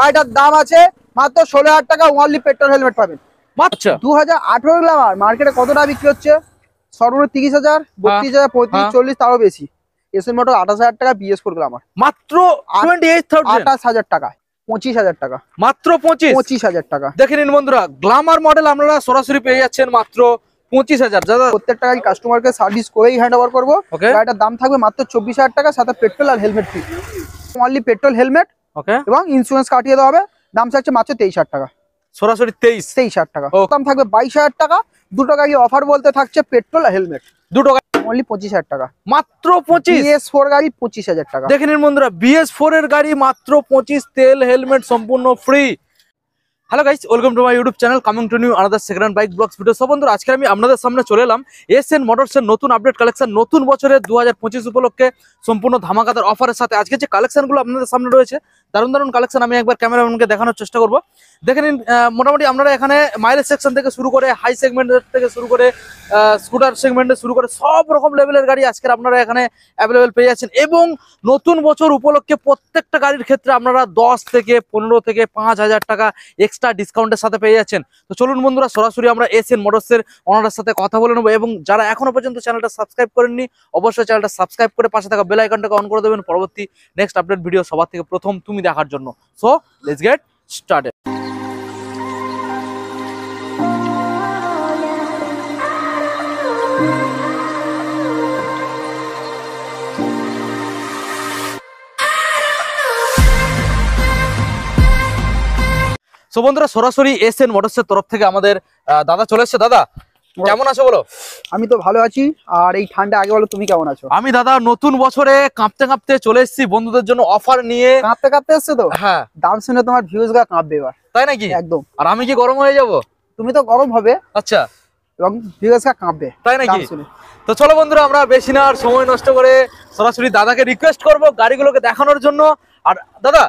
গাড়িটার দাম আছে মাত্র 16,000 টাকা। ওনলি পেট্রোল হেলমেট পাবেন। আচ্ছা 2018 গ্ল্যামার মার্কেটে কত টাকা বিক্রি হচ্ছে? সর্বনিম্ন 30,000, 32,000, 35, 40, তারও বেশি। এসএন মোটর 28,000 টাকা BS4 গ্ল্যামার মাত্র 28,000, 28,000 টাকা, 25,000 টাকা, মাত্র 25,000 টাকা। দেখে নিন বন্ধুরা, গ্ল্যামার মডেল আপনারা সরাসরি পেয়ে যাচ্ছেন মাত্র 25,000। দাদা প্রত্যেকটা গাড়ি কাস্টমারকে সার্ভিস করেই হ্যান্ড ওভার করবো। গাড়িটার দাম থাকবে মাত্র 24,000 টাকা, সাথে পেট্রোল আর helmet free. Only petrol helmet okay, এবং ইন্স্যুরেন্স কাটিয়ে দেওয়া হবে। দাম চাচ্ছে মাত্র 23,000 টাকা, সরাসরি 23,000 টাকা। দাম থাকবে 22,000 টাকা। দুটো গাড়ি অফার বলতে থাকছে পেট্রোল আর হেলমেট, দুটো অনলি 25,000 টাকা, মাত্র 25। BS4 গাড়ি 25,000 টাকা। দেখে নিন বন্ধুরা, BS4 এর গাড়ি মাত্র 25, তেল হেলমেট সম্পূর্ণ free. Hello guys, welcome to my YouTube channel, coming to new another second hand bike blogs video. সব বন্ধুরা, আজকে আমি আপনাদের সামনে চলে এলাম এসএন মোটরসের নতুন আপডেট কালেকশন, নতুন বছরের 2025 উপলক্ষে সম্পূর্ণ ধামাকাদার অফারের সাথে। আজকে যে কালেকশনগুলো আপনাদের সামনে রয়েছে, দারুণ দারুণ কালেকশন, আমি একবার ক্যামেরাম্যানকে দেখানোর চেষ্টা করব। দেখে নিন, মোটামুটি আপনারা এখানে মাইলেজ সেকশন থেকে শুরু করে হাই সেগমেন্টের থেকে শুরু করে স্কুটার সেগমেন্টে শুরু করে সব রকম লেভেলের গাড়ি আজকে আপনারা এখানে অ্যাভেলেবেল পেয়ে যাচ্ছেন। এবং নতুন বছর উপলক্ষে প্রত্যেকটা গাড়ির ক্ষেত্রে আপনারা 10 থেকে 15 থেকে 5,000 টাকা এক্সট্রা ডিসকাউন্টের সাথে পেয়ে যাচ্ছেন। তো চলুন বন্ধুরা, সরাসরি আমরা এসএন মোটরসের ওনারের সাথে কথা বলে নেবো। এবং যারা এখনো পর্যন্ত চ্যানেলটা সাবস্ক্রাইব করেননি, অবশ্যই চ্যানেলটা সাবস্ক্রাইব করে পাশে থাকা বেল আইকনটাকে অন করে দেবেন পরবর্তী নেক্সট আপডেট ভিডিও সবার থেকে প্রথম তুমি দেখার জন্য। So let's get started. So বন্ধুরা, সরাসরি এসএন মোটরসের তরফ থেকে আমাদের দাদা চলে এসেছে। দাদা কেমন আছো বলো? আমি তো ভালো আছি। আর এই ঠান্ডা আগে বলো, তুমি কেমন আছো? আমি দাদা নতুন বছরে কাঁপতে কাঁপতে চলে এসেছি বন্ধুদের জন্য অফার নিয়ে। কাঁপতে কাঁপতে এসছো তো? হ্যাঁ, দাম শুনে তোমার ভিউজ গা কাঁপবে এবার, তাই নাকি? একদম। আর আমি কি গরম হয়ে যাব? তুমি তো গরম হবে। আচ্ছা, এবং ভিউজ গা কাঁপবে, তাই নাকি? দাম শুনে। তো চলো বন্ধুরা, আমরা বেশি না আর সময় নষ্ট করে সরাসরি দাদাকে রিকোয়েস্ট করব গাড়িগুলোকে দেখানোর জন্য। আর দাদা,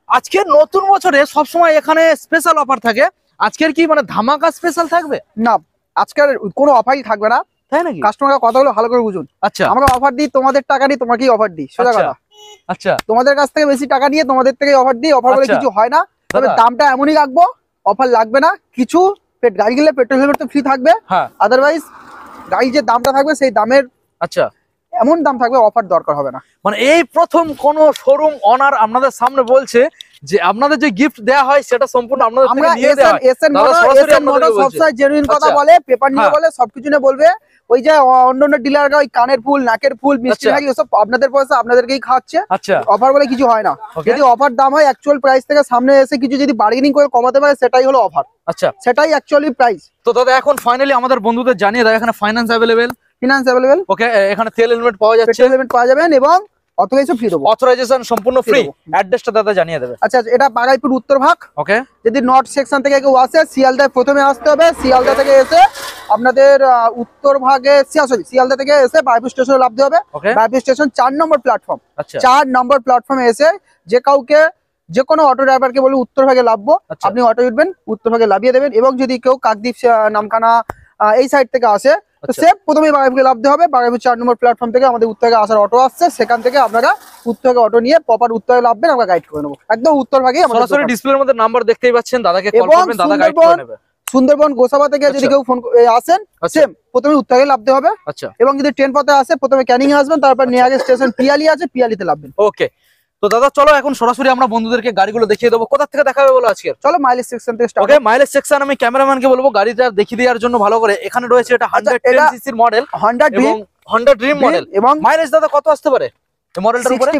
আজকের নতুন বছরে সবসময় এখানে স্পেশাল অফার থাকে, আজকের কি মানে ধামাকা স্পেশাল থাকবে? না, আজকের কোনো অফারই থাকবে না, তাই নাকি? কাস্টমাররা কথাগুলো ভালো করে বুঝুন। আচ্ছা, আমরা অফার দিই, তোমাদের টাকা নিয়ে তোমাকেই অফার দিই, সোজা কথা। আচ্ছা, তোমাদের কাছ থেকে বেশি টাকা নিয়ে তোমাদের থেকে অফার দিই। অফার বলে কিছু হয় না, তবে দামটা এমনই রাখবো, অফার লাগবে না কিছু। গাড়ি কিনলে পেট্রোল হেলমেট তো ফ্রি থাকবে, আদারওয়াইজ গাড়ি যে দামটা থাকবে সেই দামের আচ্ছা এমন দাম থাকবে, অফার দরকার হবে না। মানে এই প্রথম কোন শোরুম ওনার আপনাদের সামনে বলছে যে আপনাদের যে গিফট দেয়া হয় সেটা সম্পূর্ণ আপনাদের থেকে নিয়ে দেয়া হয়। এসএন মোটর সবসময় জেনুইন কথা বলে, পেপার নিয়ে বলে, সবকিছু নিয়ে বলবে। ওই যে অন্যান্য ডিলাররা ওই কানের ফুল, নাকের ফুল, মিষ্টি নাকি ওসব আপনাদের পয়সা আপনাদেরকেই খাচ্ছে। আচ্ছা, অফার বলে কিছু হয় না। যদি অফার দাম হয় অ্যাকচুয়াল প্রাইস থেকে সামনে এসে কিছু যদি বার্গেনিং করে কমাতে পারে, সেটাই হলো অফার। আচ্ছা, সেটাই অ্যাকচুয়ালি প্রাইস। তো দাদা এখন ফাইনালি আমাদের বন্ধুদের জানিয়ে দাও, এখানে ফাইন্যান্স অ্যাভেলেবেল, ফিনান্স অ্যাভেলেবেল। ওকে, এখানে তেল হেলমেট পাওয়া যাচ্ছে, পেট্রোল হেলমেট পাওয়া যাবেন এবং অথরাইজেশন ফ্রি দেবো। অথরাইজেশন সম্পূর্ণ ফ্রি। অ্যাড্রেসটা দাদা জানিয়ে দেবে। আচ্ছা, এটা বাগাইপুর উত্তর ভাগ। ওকে, যদি নর্থ সেকশন থেকে কেউ আসে, শিয়ালদায় প্রথমে আসতে হবে। শিয়ালদা থেকে এসে আপনাদের উত্তর ভাগে শিয়ালদা থেকে এসে বাগাইপুর স্টেশনে নামতে হবে। বাগাইপুর স্টেশন 4 নম্বর প্ল্যাটফর্ম। 4 নম্বর প্ল্যাটফর্মে এসে যে কাউকে, যে কোনো অটো ড্রাইভারকে বলে উত্তর ভাগে নামবো, আপনি অটো উঠবেন, উত্তর ভাগে নামিয়ে দেবেন। এবং যদি কেউ কাকদ্বীপ, নামখানা এই সাইড থেকে আসে, তো সে প্রথমে বাগাইপুরে নামতে হবে। বাগাইপুর 4 নম্বর প্ল্যাটফর্ম থেকে আমাদের উত্তর ভাগে আসার অটো আসছে, সেখান থেকে আপনারা উত্তর ভাগে অটো নিয়ে প্রপার উত্তর ভাগে নামবেন, আমরা গাইড করে নেবো। একদম উত্তর ভাগে সরাসরি ডিসপ্লের মধ্যে নাম্বার দেখতেই পাচ্ছেন, দাদাকে কল করবেন, দাদা গাইড করে নেবে। সুন্দরবন গোসাবা থেকে যদি কেউ ফোন আসেন, সেম প্রথমে উত্তর ভাগে নামতে হবে। আচ্ছা, এবং যদি ট্রেন পথে আসে, প্রথমে ক্যানিং এ আসবেন, তারপর নিয়ারেস্ট স্টেশন পিয়ালি আছে, পিয়ালিতে নামবেন। ওকে, তো দাদা চলো এখন সরাসরি আমরা বন্ধুদেরকে গাড়িগুলো দেখিয়ে দেবো। কোথা থেকে দেখাবে বলো আজকে? চলো মাইলেজ সেকশন থেকে স্টার্ট। ওকে, মাইলেজ সেকশন আমি ক্যামেরাম্যানকে বলবো গাড়িটা দেখিয়ে দেওয়ার জন্য ভালো করে। এখানে রয়েছে এটা 110 সিসির মডেল, Honda Dream মডেল। এবং মাইলেজ দাদা কত আসতে পারে এই মডেলটার উপরে?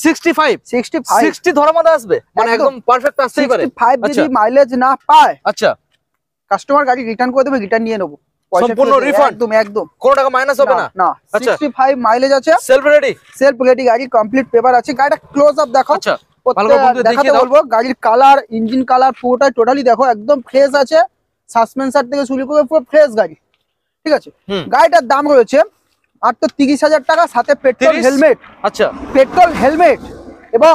60 ধরার মধ্যে আসবে, মানে একদম পারফেক্ট আসতেই পারে। 65 যদি মাইলেজ না পায়, আচ্ছা, কাস্টমার গাড়ি রিটার্ন করে দেবে, রিটার্ন নিয়ে নেবো, সম্পূর্ণ রিফান্ড, একদম কোনো টাকা মাইনাস হবে না। না, 65 মাইলেজ আছে, সেলফ রেডি গাড়ি, কমপ্লিট পেপার আছে। গাড়িটা ক্লোজ আপ দেখো, আচ্ছা দেখাতে বলবো। গাড়ির কালার, ইঞ্জিন কালার পুরোটাই টোটালি দেখো, একদম ফ্রেশ আছে। সাসপেন্সার থেকে শুরু করে পুরো ফ্রেশ গাড়ি, ঠিক আছে। গাড়িটার দাম রয়েছে মাত্র 30,000 টাকা, সাথে পেট্রোল হেলমেট। আচ্ছা, পেট্রোল হেলমেট এবং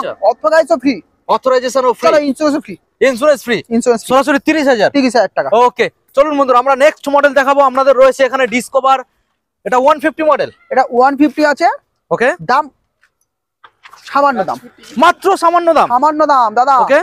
অথরাইজেশনও ফ্রি, ইন্স্যুরেন্স ফ্রি। সরাসরি 30,000 টাকা। ওকে, চলুন বন্ধুরা, আমরা নেক্সট মডেল দেখাবো। আমাদের রয়েছে এখানে ডিসকভার, এটা 150 মডেল। এটা 150 আছে। ওকে, দাম সামান্য দাম, মাত্র সামান্য দাম দাদা। ওকে,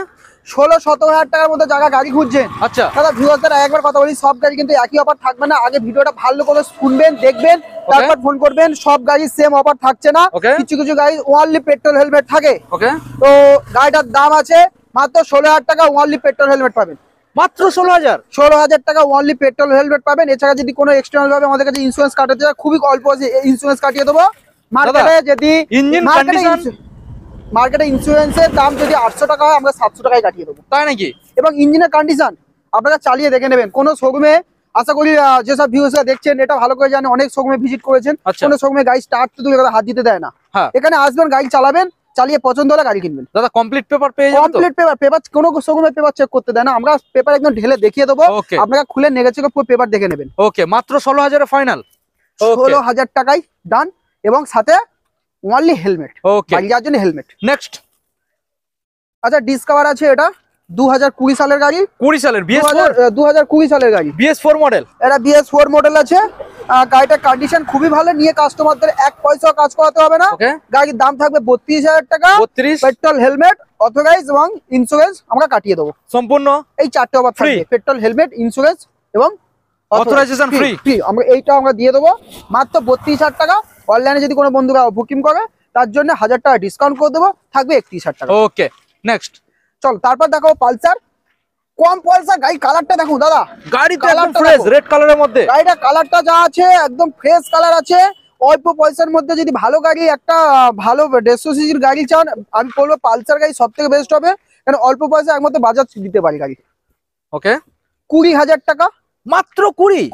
16-17 হাজার টাকার মধ্যে জায়গা গাড়ি খুঁজছেন, আচ্ছা দাদা ভিউয়ারদের একবার কথা বলি, সব গাড়ি কিন্তু একই অফার থাকবে না। আগে ভিডিওটা ভালো করে শুনবেন, দেখবেন, তারপর ফোন করবেন। সব গাড়ি সেম অফার থাকছে না, কিছু কিছু গাড়ি ওনলি পেট্রোল হেলমেট থাকে। ওকে, তো গাড়িটার দাম আছে মাত্র 16,000 টাকা, ওনলি পেট্রোল হেলমেট পাবেন। মাত্র 16,000 টাকা ওনলি পেট্রোল হেলমেট পাবেন। এছাড়া যদি কোনো এক্সটার্নাল ভাবে আমাদের কাছে ইন্স্যুরেন্স কাটাতে চায়, খুবই অল্প ইন্স্যুরেন্স কাটিয়ে দেবো। মার্কেটে যদি ইঞ্জিন কন্ডিশন, মার্কেটে ইন্স্যুরেন্সের দাম যদি 800 টাকা হয়, আমরা 700 টাকায় কাটিয়ে দেবো। তাই নাকি? এবং ইঞ্জিনের কন্ডিশন আপনারা চালিয়ে দেখে নেবেন। কোনো শোরুমে, আশা করি যেসব ভিউয়ার্সরা দেখছেন এটা ভালো করে জানেন, অনেক শোরুমে ভিজিট করেছেন, কোনো শোরুমে গাড়ি স্টার্ট তো দূরে কথা হাত দিতে দেয় না। এখানে আসবেন, গাড়ি চালাবেন, চালিয়ে পছন্দ হলে গাড়ি কিনবেন। দাদা কমপ্লিট পেপার পেয়ে যাবেন? কমপ্লিট পেপার কোনো শোরুমে পেপার চেক করতে দেয় না, আমরা পেপার একদম ঢেলে দেখিয়ে দেবো, আপনারা খুলে নেগেছে পুরো পেপার দেখে নেবেন। ওকে, মাত্র 16,000 এ ফাইনাল, 16,000 টাকায় ডান, এবং সাথে ওনলি হেলমেট, গাড়ি যাওয়ার জন্য হেলমেট। নেক্সট, আচ্ছা ডিসকভার আছে, এটা 2020 সালের গাড়ি। 20 সালের BS4, 2020 সালের গাড়ি, BS4 মডেল। এটা BS4 মডেল আছে। গাড়িটার কন্ডিশন খুবই ভালো, নিয়ে কাস্টমারদের 1 পয়সা কাজ করাতে হবে না। গাড়ির দাম থাকবে 32,000 টাকা, পেট্রোল হেলমেট অথরাইজ এবং ইন্স্যুরেন্স আমরা কাটিয়ে দেবো সম্পূর্ণ। এই 4টে অফার থাকবে, পেট্রোল হেলমেট, ইন্স্যুরেন্স এবং অথরাইজেশন ফ্রি। আমরা এইটা আমরা দিয়ে দেবো মাত্র 32,000 টাকা। অনলাইনে যদি কোনো বন্ধুরা বুকিং করে তার জন্য 1000 টাকা ডিসকাউন্ট করে দেবো, থাকবে 31,000 টাকা। ওকে, নেক্সট চল তারপর দেখো পালসার। কম পয়সা গাড়ি, কালারটা দেখুন দাদা, গাড়ি তো একদম ফ্রেশ রেড কালারের মধ্যে। গাড়িটা কালারটা যা আছে একদম ফ্রেশ কালার আছে। অল্প পয়সার মধ্যে যদি ভালো গাড়ি, একটা ভালো 150 সিসির গাড়ি চান, আমি বলবো পালসার গাড়ি সব থেকে বেস্ট হবে, কারণ অল্প পয়সা একমাত্র বাজাজ দিতে পারি গাড়ি। ওকে, 20,000 টাকা, মাত্র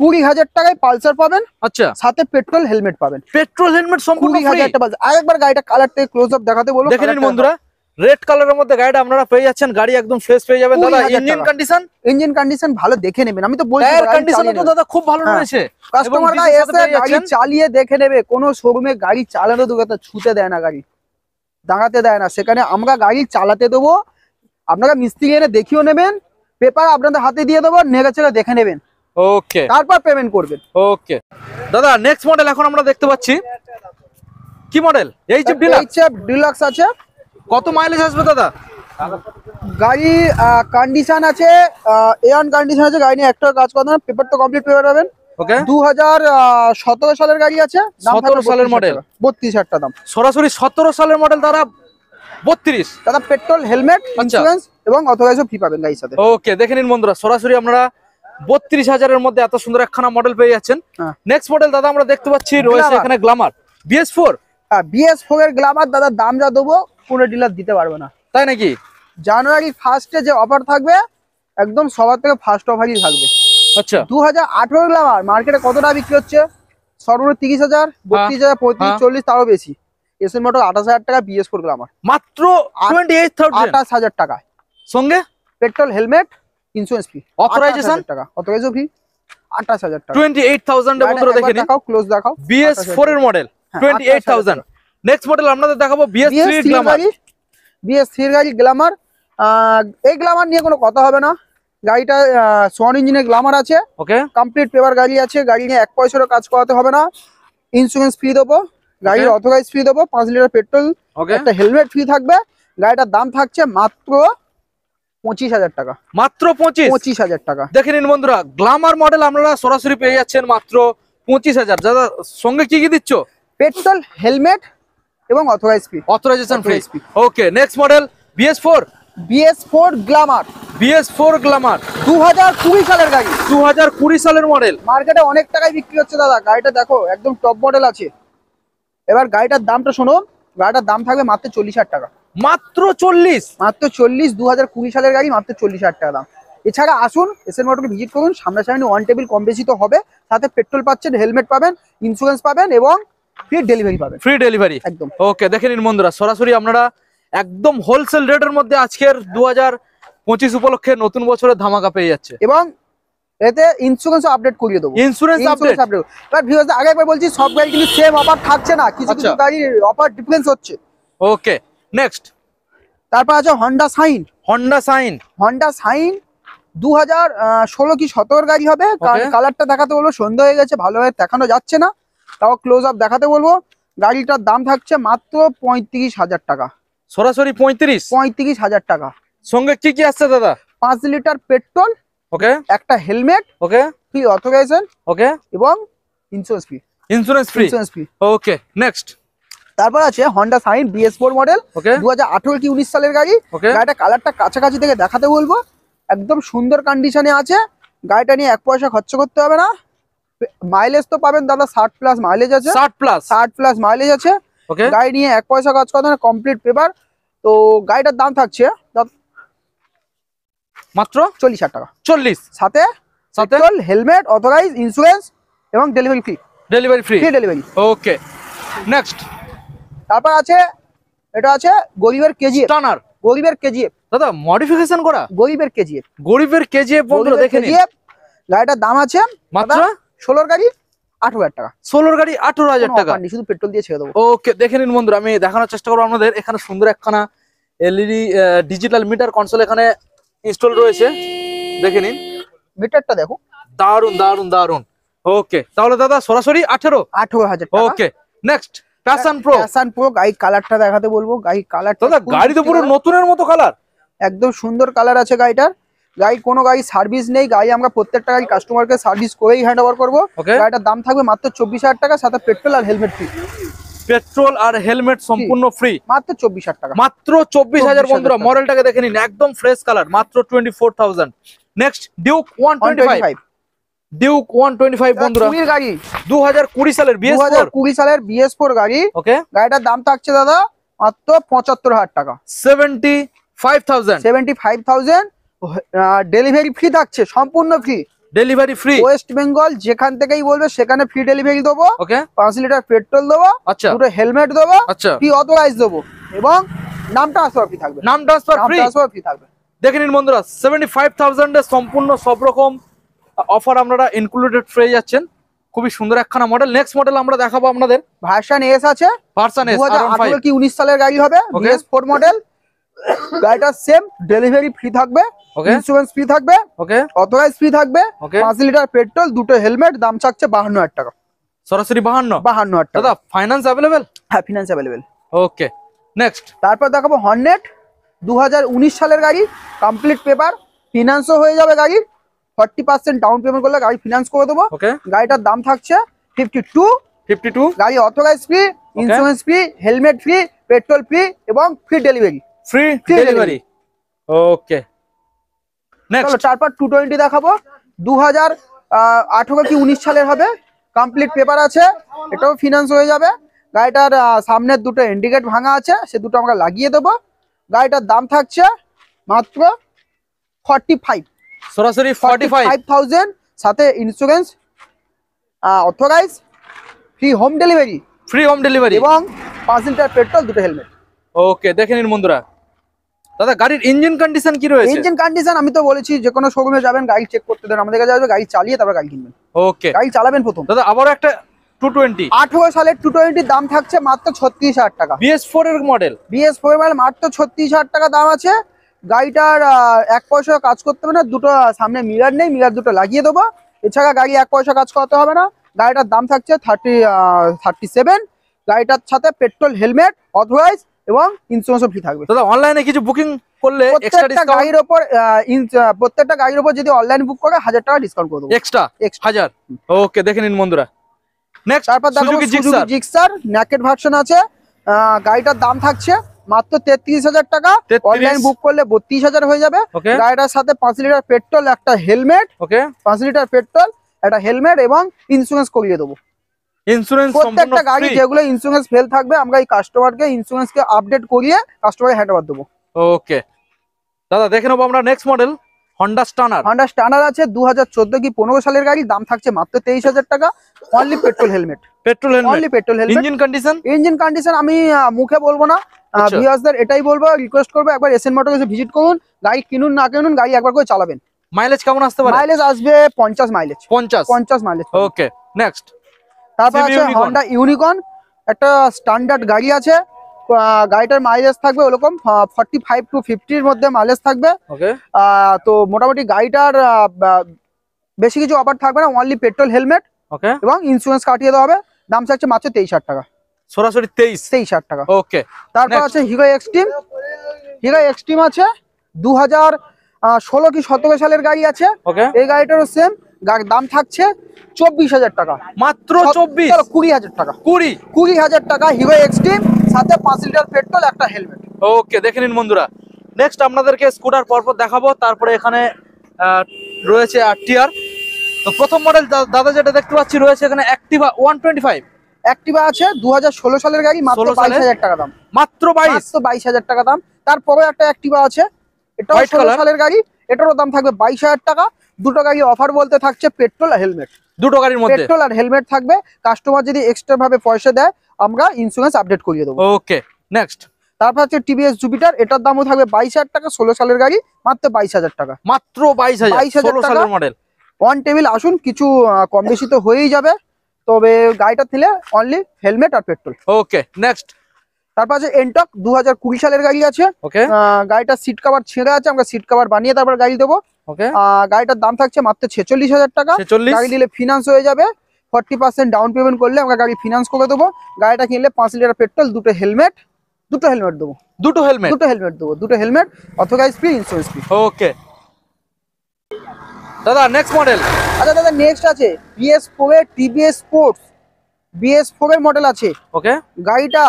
20,000 টাকায় পালসার পাবেন। আচ্ছা, সাথে পেট্রোল হেলমেট পাবেন। পেট্রোল হেলমেট সম্পূর্ণ ফ্রি। 20,000 টাকা। আরেকবার গাড়িটা কালার থেকে ক্লোজ আপ দেখাতে বলবো, দেখে নিন বন্ধুরা, রেড কালারের মধ্যে গাড়িটা আপনারা পেয়ে যাচ্ছেন। গাড়ি একদম ফ্রেশ পেয়ে যাবেন দাদা। ইঞ্জিন কন্ডিশন ভালো দেখে নেবেন, আমি তো বলছি টায়ার কন্ডিশন তো দাদা খুব ভালো রয়েছে। কাস্টমাররা এসে গাড়ি চালিয়ে দেখে নেবে। কোনো শোরুমে গাড়ি চালানো তো কথা ছুতে দেয় না, গাড়ি দাঁড়াতে দেয় না, সেখানে আমরা গাড়ি চালাতে দেবো। আপনারা মিস্ত্রি এনে দেখিও নেবেন, পেপার আপনাদের হাতে দিয়ে দেবো, নেড়েচেড়ে দেখে নেবেন। ওকে, তারপর পেমেন্ট করবেন। ওকে দাদা, নেক্সট মডেল এখন আমরা দেখতে পাচ্ছি, কি মডেল? এইচএফ ডিলাক্স আছে। কত মাইলেজ আসবে দাদা? গাড়ি কন্ডিশন আছে, A1 কন্ডিশন আছে, গাড়ি নিয়ে একটা কাজ করতে না, পেপার তো কমপ্লিট পেপার পাবেন। ওকে, 2017 সালের গাড়ি আছে, 17 সালের মডেল, 32,000 টাকা দাম। সরাসরি 17 সালের মডেল দ্বারা 32 দাদা, পেট্রোল হেলমেট, ইন্স্যুরেন্স এবং অথরাইজও ফ্রি পাবেন গাড়ির সাথে। ওকে, দেখে নিন বন্ধুরা, সরাসরি আপনারা 32,000 এর মধ্যে এত সুন্দর একখানা মডেল পেয়ে যাচ্ছেন। নেক্সট মডেল দাদা আমরা দেখতে পাচ্ছি রয়েছে এখানে গ্ল্যামার BS4। BS4 এর গ্ল্যামার দাদা, দাম যা দেবো কোনো ডিলার দিতে পারবে না। তাই নাকি? জানুয়ারি 1 যে অফার থাকবে, একদম সবার থেকে ফার্স্ট অফারই থাকবে। আচ্ছা, 2018 গ্ল্যামার মার্কেটে কত টাকা বিক্রি হচ্ছে? সর্বনিম্ন 30,000, 32,000, 35,000, 40, তারও বেশি। এসএন মোটর 28,000 টাকা BS4 গ্ল্যামার, মাত্র 28,000 টাকায়, সঙ্গে petrol helmet, insurance free, authorisation টাকা, অথরাইজও ফ্রি, 28,000 টাকা। 28,000 এ বন্ধুরা দেখে নিন, দেখাও, ক্লোজ দেখাও। BS4 এর মডেল 28,000। নেক্সট মডেল আপনাদের দেখাবো BS3 গ্ল্যামার। BS3 গাড়ি গ্ল্যামার, এই গ্ল্যামার নিয়ে কোনো কথা হবে না। গাড়িটা সোয়ান ইঞ্জিনের গ্ল্যামার আছে। ওকে, কমপ্লিট পেপার গাড়ি আছে, গাড়ি নিয়ে 1 পয়সারও কাজ করাতে হবে না। ইন্স্যুরেন্স ফ্রি দেবো, গাড়ির অথরাইজ ফ্রি দেবো, 5 লিটার পেট্রোল, একটা হেলমেট ফ্রি থাকবে। গাড়িটার দাম থাকছে মাত্র 25,000 টাকা, মাত্র 25,000 টাকা। দেখে নিন বন্ধুরা, গ্ল্যামার মডেল আপনারা সরাসরি পেয়ে যাচ্ছেন মাত্র 25,000। দাদা সঙ্গে কি কি দিচ্ছ? পেট্রোল হেলমেট এবং authorise free, authorisation free. Okay, next model BS4 glamour. BS4 glamour 2020 সালের গাড়ি, 2020 সালের মডেল। মার্কেটে অনেক টাকায় বিক্রি হচ্ছে দাদা। গাড়িটা দেখো একদম টপ মডেল আছে। এবার গাড়িটার দামটা শোনো, গাড়িটার দাম থাকবে মাত্র 40,000 টাকা, মাত্র 40, মাত্র 40। 2020 সালের গাড়ি, মাত্র 40,000 টাকা দাম। এছাড়া আসুন এসএন মোটরকে ভিজিট করুন, সামনাসামনি ওয়ান টেবিল কম বেশি তো হবে, সাথে পেট্রোল পাচ্ছেন, হেলমেট পাবেন, ইন্স্যুরেন্স পাবেন এবং ফ্রি ডেলিভারি পাবেন। ফ্রি ডেলিভারি একদম। ওকে, দেখে নিন বন্ধুরা, সরাসরি আপনারা একদম হোলসেল রেটের মধ্যে আজকের 2025 উপলক্ষে নতুন বছরের ধামাকা পেয়ে যাচ্ছে। এবং এতে ইন্স্যুরেন্স আপডেট করিয়ে দেবো, ইন্স্যুরেন্স আপডেট। এবার ভিউয়ার্স আগে একবার বলছি, সব গাড়ি কিন্তু সেম অফার থাকছে না, কিছু কিছু গাড়ির অফার ডিফারেন্স হচ্ছে। ওকে, নেক্সট তারপর আছে হন্ডা সাইন। হন্ডা সাইন 2016 কি 17 গাড়ি হবে। কালারটা দেখাতে বলবো, সন্ধ্যা হয়ে গেছে, ভালোভাবে দেখানো যাচ্ছে না, তাও ক্লোজ আপ দেখাতে বলবো। গাড়িটার দাম থাকছে মাত্র 35,000 টাকা, সরাসরি 35,000 টাকা। সঙ্গে কি কি আসছে দাদা? 5 লিটার পেট্রোল, ওকে, একটা helmet, okay, free authorisation, okay, এবং insurance free. Insurance free. Okay, next. তারপর আছে হন্ডা সাইন BS4 মডেল, ওকে, 2018 কি 19 সালের গাড়ি। ওকে, গাড়িটা কালারটা কাছাকাছি থেকে দেখাতে বলবো, একদম সুন্দর কন্ডিশনে আছে। গাড়িটা নিয়ে 1 পয়সা খরচ করতে হবে না। মাইলেজ তো পাবেন দাদা 60+ মাইলেজ আছে, 60+ মাইলেজ আছে। ওকে, গাড়ি নিয়ে 1 পয়সা খরচ করতে হবে না, কমপ্লিট পেপার। তো গাড়িটার দাম থাকছে মাত্র 40,000 টাকা, 40, সাথে পেট্রোল, হেলমেট, অথরাইজ, ইন্স্যুরেন্স এবং delivery free. Free delivery. Okay, next. তারপর আছে, এটা আছে গরিবের কেজিএফ। স্টানার, গরিবের কেজিএফ দাদা মডিফিকেশন করা, গরিবের কেজিএফ। গরিবের কেজিএফ বন্ধুরা দেখে নিন। গাড়িটার দাম আছে মাত্র 16 গাড়ি 18,000 টাকা। 16 গাড়ি 18,000 টাকা, শুধু পেট্রোল দিয়ে ছেড়ে দেবো। ওকে, দেখে নিন বন্ধুরা, আমি দেখানোর চেষ্টা করবো আপনাদের। এখানে সুন্দর একখানা এলইডি ডিজিটাল মিটার কনসোল এখানে ইনস্টল রয়েছে, দেখে নিন। মিটারটা দেখো, দারুন দারুন দারুন। ওকে, তাহলে দাদা সরাসরি 18,000 টাকা। Okay, next Passion Pro. Passion Pro, গাড়ি কালারটা দেখাতে বলবো। গাড়ি কালারটা দাদা গাড়ি তো পুরো নতুনের মতো কালার, একদম সুন্দর কালার আছে গাড়িটার। গাড়ি কোনো গাড়ি সার্ভিস নেই, গাড়ি আমরা প্রত্যেকটা গাড়ি কাস্টমারকে সার্ভিস করেই হ্যান্ড ওভার করবো। গাড়িটার দাম থাকবে মাত্র 24,000 টাকা, সাথে পেট্রোল আর হেলমেট ফ্রি। পেট্রোল আর হেলমেট সম্পূর্ণ ফ্রি, মাত্র 24,000 টাকা। মাত্র 24,000 বন্ধুরা। মডেলটাকে দেখে নিন, একদম ফ্রেশ কালার, মাত্র 24,000। নেক্সট ডিউক 125, ডিউক 125 বন্ধুরা, গাড়ি 2020 সালের BS4 গাড়ি। ওকে, গাড়িটার দাম থাকছে দাদা মাত্র 75,000 টাকা, 75,000। ডেলিভারি ফ্রি থাকছে, সম্পূর্ণ free, delivery free. West Bengal যেখান থেকেই বলবে সেখানে ফ্রি ডেলিভারি দেবো। ওকে, 5 লিটার পেট্রোল দেবো, আচ্ছা, দুটো হেলমেট দেবো, আচ্ছা, ফ্রি অথরাইজ দেবো, এবং নাম ট্রান্সফার ফ্রি থাকবে। নাম ট্রান্সফার ফ্রি থাকবে। দেখে নিন বন্ধুরা, 75,000 এর সম্পূর্ণ সব রকম অফার আপনারা ইনক্লুডেড পেয়ে যাচ্ছেন। খুবই সুন্দর একখানা মডেল। নেক্সট মডেল আমরা দেখাবো আপনাদের, ভার্সন এস আছে, ভার্সন এস 2018 কি 19 সালের গাড়ি হবে, BS4 মডেল। গাড়িটা সেম, ডেলিভারি ফ্রি থাকবে, ইন্স্যুরেন্স ফ্রি থাকবে, ওকে, অথরাইজ ফ্রি থাকবে, 5 লিটার পেট্রোল, দুটো হেলমেট, দাম চাচ্ছে 52,000 টাকা। সরাসরি 52,000 টাকা। দাদা ফাইন্যান্স अवेलेबल? হ্যাঁ, ফিনান্স अवेलेबल। ওকে, নেক্সট। তারপর দেখাবো হর্নেট, 2019 সালের গাড়ি, কমপ্লিট পেপার, ফিনান্সও হয়ে যাবে গাড়ি। 40% ডাউন পেমেন্ট করলে গাড়ি ফিনান্স করে দেবো। ওকে, গাড়িটার দাম থাকছে 52। গাড়ি authorise free, insurance free, helmet free, petrol free এবং free delivery. Delivery okay, next. তারপর 220 দেখাবো, 2018 কি 19 সালের হবে, কমপ্লিট পেপার আছে, এটাও ফিনান্স হয়ে যাবে। গাড়িটার সামনের দুটো ইন্ডিকেট ভাঙা আছে, সে দুটো আমরা লাগিয়ে দেবো। গাড়িটার দাম থাকছে মাত্র 45, সরাসরি 45,000, সাথে insurance, authorise, free home delivery এবং 5 লিটার পেট্রোল, দুটো হেলমেট। ওকে, দেখে নিন বন্ধুরা। দাদা গাড়ির ইঞ্জিন কন্ডিশন কি রয়েছে? ইঞ্জিন কন্ডিশন আমি তো বলেছি, যে কোনো শোরুমে যাবেন গাড়ি চেক করতে দেন, আমাদের কাছে আসবে, গাড়ি চালিয়ে তারপর গাড়ি কিনবেন। ওকে, গাড়ি চালাবেন প্রথম। দাদা আবার একটা 220, 18 সালের 220 দাম থাকছে মাত্র 36,000 টাকা। BS4 এর মডেল, BS4 মডেল, মাত্র 36,000 টাকা দাম আছে। গাড়িটার 1 পয়সা কাজ করতে হবে না, দুটো সামনে মিরার নেই, মিরার দুটো লাগিয়ে দেবো। এছাড়া গাড়ি 1 পয়সা কাজ করতে হবে না। গাড়িটার দাম থাকছে 37। গাড়িটার সাথে পেট্রোল, হেলমেট, অথরাইজ এবং ইন্স্যুরেন্সও ফ্রি থাকবে। দাদা অনলাইনে কিছু বুকিং করলে প্রত্যেকটা গাড়ির উপর যদি অনলাইন বুক করে 1000 টাকা ডিসকাউন্ট করে দেবো, এক্সট্রা 1000। ওকে, দেখে নিন বন্ধুরা। নেক্সট, তারপর দেখো সুজুকি জিক্সার নেকেড ভার্সন আছে। গাড়িটার দাম থাকছে মাত্র 33,000 টাকা। অনলাইন বুক করলে 32,000 হয়ে যাবে। গাড়িটার সাথে 5 লিটার পেট্রোল, একটা হেলমেট, 5 লিটার পেট্রোল, একটা হেলমেট এবং ইন্স্যুরেন্স করিয়ে দেবো। প্রত্যেকটা গাড়ি যেগুলো ইন্স্যুরেন্স ফেল থাকবে, আমরা এই কাস্টমারকে ইন্স্যুরেন্সকে আপডেট করিয়ে কাস্টমারকে হ্যান্ড ওভার দেবো। ওকে দাদা, দেখে নেবো আমরা নেক্সট মডেল, হন্ডা স্টানার আছে 2014 কি 15 সালের গাড়ি, দাম থাকছে মাত্র 23,000 টাকা। Only petrol helmet, engine condition আমি মুখে বলবো না, ভিউয়ার্সদের এটাই বলবো, রিকোয়েস্ট করবো একবার এসএন মোটরস এসে ভিজিট করুন। গাড়ি কিনুন না কিনুন, গাড়ি একবার করে চালাবেন। মাইলেজ কেমন আসতে পারে? মাইলেজ আসবে 50 মাইলেজ। ওকে, নেক্সট। তারপর আছে হন্ডা ইউনিকর্ন, একটা স্ট্যান্ডার্ড গাড়ি আছে। গাড়িটার মাইলেজ থাকবে ওরকম 45 to 50 এর মধ্যে মাইলেজ থাকবে। তো মোটামুটি গাড়িটার বেশি কিছু অফার থাকবে না, অনলি পেট্রোল, হেলমেট এবং ইন্স্যুরেন্স কাটিয়ে দেওয়া হবে। দাম থাকছে মাত্র 23,000 টাকা, সরাসরি 23,000 টাকা। ওকে, তারপর আছে হিরো এক্সট্রিম আছে 2016 কি 17 সালের গাড়ি আছে। ওকে, এই গাড়িটারও সেম দাম থাকছে 24,000 টাকা, মাত্র 24, 20,000 টাকা, 20,000 টাকা হিরো এক্সট্রিম, সাথে 5 লিটার পেট্রোল, একটা হেলমেট। ওকে, দেখে নিন বন্ধুরা। নেক্সট আপনাদেরকে স্কুটার পরপর দেখাবো, তারপরে এখানে রয়েছে টিআর। তো প্রথম মডেল দাদা যেটা দেখতে পাচ্ছি রয়েছে এখানে অ্যাক্টিভা 125। অ্যাক্টিভা আছে 2016 সালের গাড়ি, মাত্র 22,000 টাকা দাম, মাত্র 22,000 টাকা দাম। তারপরে একটা অ্যাক্টিভা আছে, এটাও 16 সালের গাড়ি, এটারও দাম থাকবে 22,000 টাকা। দুটো গাড়ি অফার বলতে থাকছে পেট্রোল আর হেলমেট, দুটো গাড়ির মধ্যে পেট্রোল আর হেলমেট থাকবে। কাস্টমার যদি এক্সট্রা ভাবে পয়সা দেয় আমরা ইন্স্যুরেন্স আপডেট করিয়ে দেবো। ওকে, নেক্সট তারপর হচ্ছে টিভিএস জুপিটার, এটার দামও থাকবে 22,000 টাকা, 16 সালের গাড়ি, মাত্র 22,000 টাকা, মাত্র 22,000 16 সালের মডেল। অন টেবিল আসুন, কিছু কম বেশি তো হয়েই যাবে, তবে গাড়িটা দিলে অনলি হেলমেট আর পেট্রোল। ওকে, নেক্সট। তারপর আছে এন্টক, 2020 সালের গাড়ি আছে। ওকে, গাড়িটার সিট কভার ছেঁড়ে আছে, আমরা সিট কভার বানিয়ে তারপর গাড়ি দেবো। ওকে, গাড়িটার দাম থাকছে মাত্র 46,000 টাকা। 46, গাড়ি নিলে ফিনান্স হয়ে যাবে, 40% ডাউন পেমেন্ট করলে আমরা গাড়ি ফিনান্স করে দেবো। গাড়িটা কিনলে 5 লিটার পেট্রোল, দুটো হেলমেট দেবো, দুটো হেলমেট দেবো, দুটো helmet, authorise free, insurance free. Okay দাদা, নেক্সট মডেল। আচ্ছা দাদা, নেক্সট আছে BS4 এর টিভিএস স্পোর্টস, BS4 এর মডেল আছে। ওকে, গাড়িটা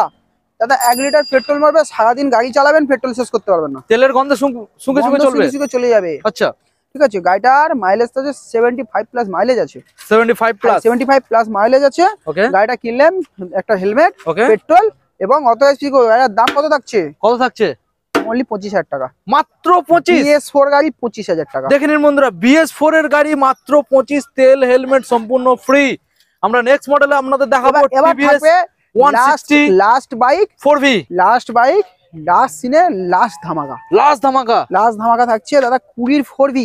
দাদা 1 লিটার পেট্রোল মারবে, সারাদিন গাড়ি চালাবেন, পেট্রোল শেষ করতে পারবেন না, তেলের গন্ধে শুকে চলবে, শুকে চলে যাবে। আচ্ছা, ঠিক আছে, গাড়িটার মাইলেজ তো 75 প্লাস মাইলেজ আছে, 75 প্লাস মাইলেজ আছে। ওকে, গাড়িটা কিনলেন, একটা হেলমেট, ওকে, পেট্রোল এবং অথরাইজ ফি। গাড়ির দাম কত থাকছে? অনলি 25,000 টাকা, মাত্র 25। BS4 গাড়ি 25,000 টাকা। দেখে নিন বন্ধুরা, BS4 এর গাড়ি মাত্র 25, তেল হেলমেট সম্পূর্ণ ফ্রি। আমরা নেক্সট মডেলে আপনাদের দেখাবো এবার TVS থাকবে 160 লাস্ট বাইক, 4V, লাস্ট সিনে লাস্ট ধামাকা থাকছে দাদা, 20 4V,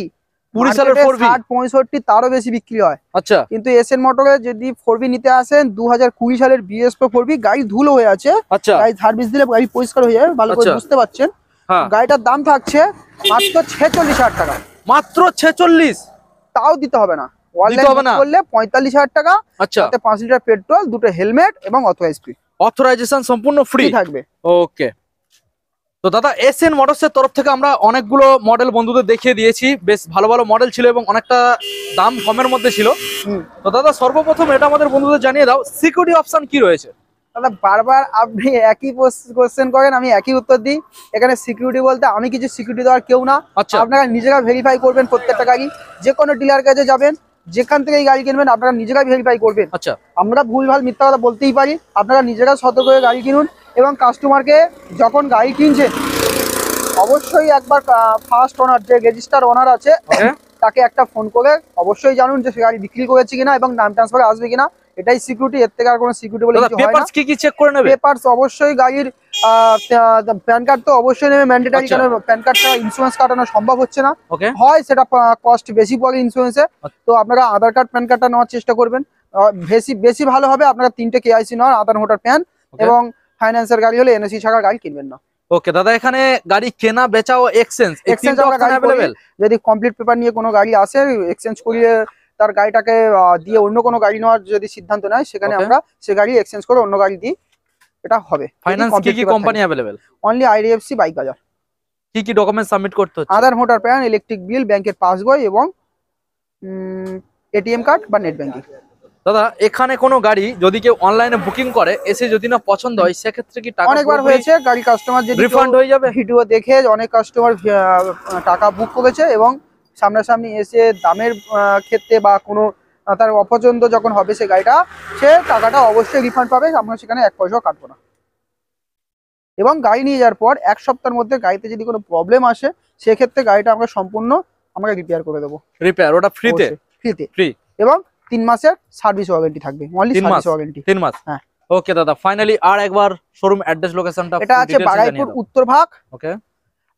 20 সালের 4V, 60-65 তারও বেশি বিক্রি হয়। আচ্ছা, কিন্তু এসএন মোটরে যদি 4V নিতে আসেন, 2020 সালের BS4 4V, গাড়ি ধুলো হয়ে আছে, আচ্ছা, গাড়ি সার্ভিস দিলে গাড়ি পরিষ্কার হয়ে যাবে, ভালো করে আচ্ছা, বুঝতে পারছেন। হ্যাঁ, গাড়িটার দাম থাকছে মাত্র 46,000 টাকা, মাত্র 46, তাও দিতে হবে না, হবে অনলাইন না। করলে 45,000 টাকা, আচ্ছা, তাতে 5 লিটার পেট্রোল, দুটো হেলমেট এবং অথরাইজ ফ্রি অথরাইজেশন সম্পূর্ণ ফ্রি থাকবে। ওকে, তো দাদা এসএন মোটরসের তরফ থেকে আমরা অনেকগুলো মডেল বন্ধুদের দেখিয়ে দিয়েছি, বেশ ভালো ভালো মডেল ছিল এবং অনেকটা দাম কমের মধ্যে ছিল। তো দাদা সর্বপ্রথম এটা আমাদের বন্ধুদের জানিয়ে দাও, সিকিউরিটি অপশন কি রয়েছে? দাদা বারবার আপনি একই কোশ্চেন করেন, আমি একই উত্তর দিই। এখানে সিকিউরিটি বলতে আমি কিছু সিকিউরিটি দেওয়ার কেউ না, আচ্ছা, আপনারা নিজেরা ভেরিফাই করবেন। প্রত্যেকটা গাড়ি যে কোনো ডিলার কাছে যাবেন, যেখান থেকে এই গাড়ি কিনবেন, আপনারা নিজেরাই ভেরিফাই করবেন। আচ্ছা, আমরা ভুলভাল মিথ্যা কথা বলতেই পারি, আপনারা নিজেরা সতর্ক হয়ে গাড়ি কিনুন। এবং কাস্টমারকে যখন গাড়ি কিনছেন, অবশ্যই একবার ফার্স্ট ওনার, যে রেজিস্টার ওনার আছে, তাকে একটা ফোন করে অবশ্যই জানুন যে সে গাড়ি বিক্রি করেছে কিনা এবং নাম ট্রান্সফারে আসবে কিনা। এটাই সিকিউরিটি, এর থেকে আর কোনো সিকিউরিটি বলে কিছু হয় না। পেপারস কি চেক করে নেবে? পেপারস অবশ্যই, গাড়ির প্যান কার্ড তো অবশ্যই নেবে, ম্যান্ডেটরি, কারণ প্যান কার্ড ছাড়া ইন্স্যুরেন্স কাটানো সম্ভব হচ্ছে না, হয় সেটা কস্ট বেশি পড়ে ইন্স্যুরেন্সে। তো আপনারা আধার কার্ড প্যান কার্ডটা নেওয়ার চেষ্টা করবেন, বেশি ভালো হবে। আপনারা 3টে KYC নেওয়ার, আধার ভোটার প্যান এবং ফাইন্যান্সের গাড়ি হলে NOC ছাড়া গাড়ি কিনবেন না। ওকে দাদা, এখানে গাড়ি কেনা বেচা ও এক্সচেঞ্জ যদি কমপ্লিট পেপার নিয়ে কোনো গাড়ি আসে, এক্সচেঞ্জ করিয়ে তার গাড়িটাকে দিয়ে অন্য কোনো গাড়ি নেওয়ার যদি সিদ্ধান্ত নেয়, সেখানে আমরা সে গাড়ি এক্সচেঞ্জ করে অন্য গাড়ি দিই, এটা হবে। ফাইন্যান্স কি company available? Only IDFC bike বাজার। কি ডকুমেন্ট সাবমিট করতে হচ্ছে? আধার ভোটার প্যান, ইলেকট্রিক বিল, ব্যাংকের পাসবই এবং ATM কার্ড বা নেট ব্যাংকিং। দাদা এখানে কোনো গাড়ি যদি কেউ অনলাইনে বুকিং করে, এসে যদি না পছন্দ হয়, সেক্ষেত্রে কি টাকা? অনেকবার হয়েছে, গাড়ি কাস্টমার যদি রিফান্ড হয়ে যাবে। ভিডিও দেখে অনেক কাস্টমার টাকা বুক করেছে এবং সামনাসামনি এসে দামের ক্ষেত্রে বা কোনো তার অপছন্দ যখন হবে সে গাড়িটা, সে টাকাটা অবশ্যই রিফান্ড পাবে, আমরা সেখানে 1 পয়সাও কাটবো না। এবং গাড়ি নিয়ে যাওয়ার পর 1 সপ্তাহের মধ্যে গাড়িতে যদি কোনো প্রবলেম আসে, সেক্ষেত্রে গাড়িটা আমরা সম্পূর্ণ রিপেয়ার করে দেবো। রিপেয়ার ওটা ফ্রিতে? ফ্রি। এবং 3 মাসের সার্ভিস ওয়ারেন্টি থাকবে, অনলি সার্ভিস ওয়ারেন্টি 3 মাস। হ্যাঁ। ওকে দাদা, ফাইনালি আর একবার শোরুম অ্যাড্রেস লোকেশনটা। এটা আছে বারাইপুর উত্তরভাগ। ওকে,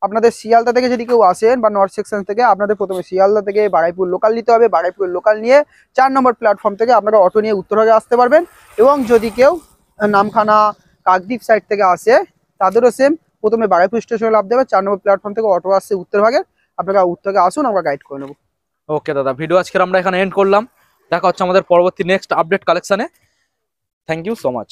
আপনাদের শিয়ালদা থেকে যদি কেউ আসেন বা নর্থ সেকশন থেকে, আপনাদের প্রথমে শিয়ালদা থেকে বারাইপুর লোকাল নিতে হবে। বারাইপুর লোকাল নিয়ে 4 নম্বর প্ল্যাটফর্ম থেকে আপনারা অটো নিয়ে উত্তরভাগে আসতে পারবেন। এবং যদি কেউ নামখানা, কাকদ্বীপ সাইড থেকে আসে, তাদেরও সেম, প্রথমে বারাইপুর স্টেশনে লাভ দেবে, 4 নম্বর প্ল্যাটফর্ম থেকে অটো আসছে উত্তরভাগে, আপনারা উত্তরভাগে আসুন, আমরা গাইড করে নেবো। ওকে দাদা, ভিডিও আজকে আমরা এখানে এন্ড করলাম। দেখা হচ্ছে আমাদের পরবর্তী নেক্সট আপডেট কালেকশনে। Thank you so much.